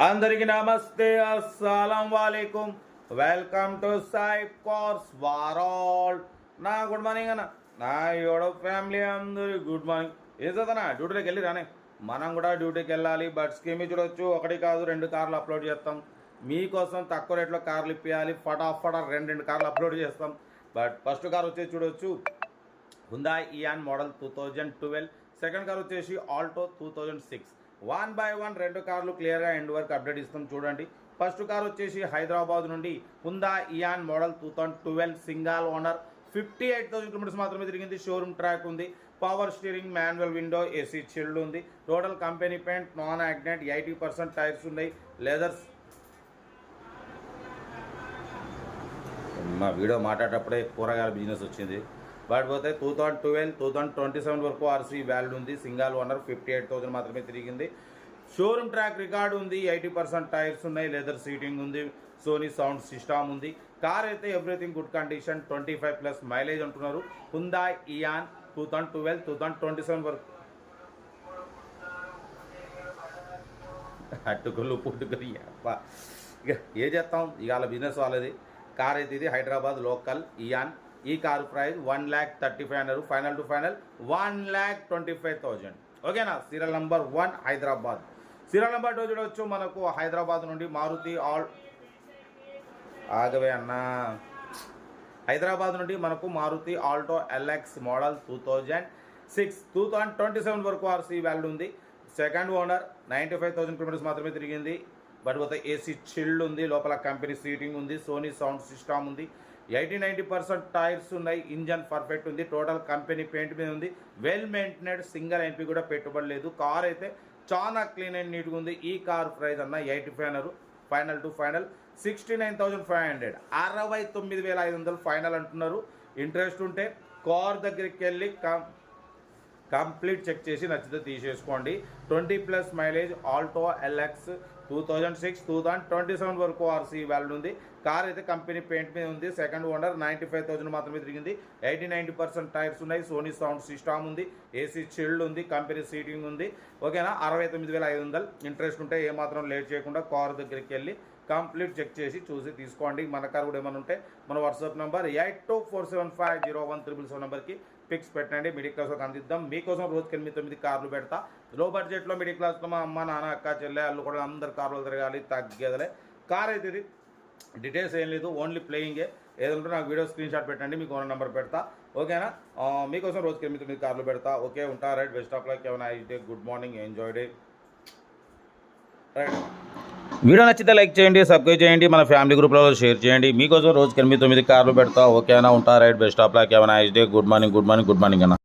అందరికీ నమస్తే, అస్సలం వాలేకుం. Welcome to Sai cars world. నా గుడ్ మార్నింగ్ అన్న, నా యోడ ఫ్యామిలీ అందరూ గుడ్ మార్నింగ్. ఏం చదవనా, డ్యూటీకి వెళ్ళి రానే. మనం కూడా డ్యూటీకి వెళ్ళాలి. బట్ స్కీమ్ చూడొచ్చు, ఒకటి కాదు 2 కార్లు అప్లోడ్ చేస్తాం. మీకోసం తక్కువ రేట్లో కార్లు ఇప్పించాలి. ఫటాఫట 2 కార్లు అప్లోడ్ చేస్తాం. బట్ ఫస్ట్ కార్ వచ్చేసి చూడొచ్చు, Hyundai Eon model 2012. Second car వచ్చేసి ఆల్టో 2006. 1 by 1 2 కార్లు క్లియర్గా ఎండ్ వరకు అప్డేట్ ఇస్తాం చూడండి. ఫస్ట్ కార్ వచ్చేసి హైదరాబాద్ నుండి Hyundai Eon model 2012 single owner, 58,000 kilometres మాత్రమే తిరిగింది. షోరూమ్ ట్రాక్ ఉంది, power steering, manual window, AC chilled ఉంది. Total company paint, non accident, 80% tyres ఉన్నాయి. లెదర్స్ మా వీడియో మాట్లాడేటప్పుడే కూరగాయల బిజినెస్ వచ్చింది. బట్ పోతే 2012 2027 వరకు ఆర్సీ వ్యాల్యూ ఉంది. సింగల్ ఓనర్, 58,000 మాత్రమే తిరిగింది. షోరూమ్ ట్రాక్ రికార్డు ఉంది, 80% టైర్స్ ఉన్నాయి, లెదర్ సీటింగ్ ఉంది, సోనీ సౌండ్ సిస్టమ్ ఉంది. కార్ అయితే ఎవ్రీథింగ్ గుడ్ కండిషన్, 25+ మైలేజ్ అంటున్నారు. హుందాయ్ ఇయాన్ 2012 2027 వరకు. అట్టుకులు పుట్టుకుని ఇక ఏ చేస్తాం, ఇవాళ బిజినెస్ వాళ్ళది. కార్ అయితే ఇది హైదరాబాద్ లోకల్ ఇయాన్. ఈ కారు ప్రైస్ 1,35,000 అన్నారు. Final to final 1,25,000. ఓకేనా. Serial number 1 Hyderabad. Serial number 2 చూడవచ్చు, మనకు హైదరాబాద్ నుండి మారుతి ఆగవే అన్న. హైదరాబాద్ నుండి మనకు మారుతి ఆల్టో ఎల్ఎక్స్ మోడల్ 2006 2027 వరకు ఆర్సీ వాల్యూ ఉంది. సెకండ్ ఓనర్, 95,000 కిలోమీటర్స్ మాత్రమే తిరిగింది. బట్ పోతే ఏసీ చిల్డ్ ఉంది, లోపల కంపెనీ సీటింగ్ ఉంది, సోనీ సౌండ్ సిస్టమ్ ఉంది, 80-90% టైర్స్ ఉన్నాయి, ఇంజన్ పర్ఫెక్ట్ ఉంది, టోటల్ కంపెనీ పెయింట్ మీద ఉంది, వెల్ మెయింటెనెడ్, సింగల్ ఎన్పీ కూడా పెట్టుబడి లేదు. కార్ అయితే చాలా క్లీన్ అండ్ నీట్గా ఉంది. ఈ కార్ ప్రైస్ అన్న 85 అన్నారు. ఫైనల్ టు ఫైనల్ 69,500, 69,500 ఫైనల్ అంటున్నారు. ఇంట్రెస్ట్ ఉంటే కార్ దగ్గరికి వెళ్ళి కంప్లీట్ చెక్ చేసి నచ్చితే తీసేసుకోండి. 20+ మైలేజ్, ఆల్టో ఎల్ఎక్స్ 2006 2027 వరకు ఆర్సీ వాల్యూ ఉంది. కార్ అయితే కంపెనీ పెయింట్ మీద ఉంది. సెకండ్ ఓనర్, 95,000 మాత్రమే తిరిగింది. 80-90% టైర్స్ ఉన్నాయి, సోనీ సౌండ్ సిస్టమ్ ఉంది, ఏసీ చిల్డ్ ఉంది, కంపెనీ సీటింగ్ ఉంది. ఓకేనా. 69,500. ఇంట్రెస్ట్ ఉంటే ఏమాత్రం లేట్ చేయకుండా కార్ దగ్గరికి వెళ్ళి కంప్లీట్ చెక్ చేసి చూసి తీసుకోండి. మన కార్ కూడా ఏమైనా ఉంటే మన వాట్సాప్ నెంబర్ 8247501777 నెంబర్కి పిక్స్ పెట్టండి. మిడిల్ క్లాస్ ఒక అందిద్దాం. మీకోసం రోజుకి 8-9 కార్లు పెడతా. లో బడ్జెట్లో మిడిల్ క్లాస్లో మా అమ్మ నాన్న అక్క చెల్లె అల్లు కూడా అందరు కార్లు తిరగాలి, తగ్గేదలే. కార్ అయితే ఇది డీటెయిల్స్ ఏం లేదు, ఓన్లీ ప్లేయింగే. ఏదంటే నాకు వీడియో స్క్రీన్ షాట్ పెట్టండి, మీకు ఓన్ నెంబర్ పెడతా. ఓకేనా. మీకోసం రోజుకి 8-9 కార్లు పెడతా. ఓకే, ఉంటా. రైట్. Best of luck. ఏమైనా అయితే good morning, enjoy day. Right. Video నచ్చితే లైక్ చేయండి, సబ్స్క్రైబ్ చేయండి, మన ఫ్యామిలీ గ్రూప్లో షేర్ చేయండి. మీకోసం రోజుకి 8-9 కార్లు పెడతా. ఓకేనా. ఉంటా. రైట్. Best of luck. ఏమైనా అయితే గుడ్ మార్నింగ్ అన్న.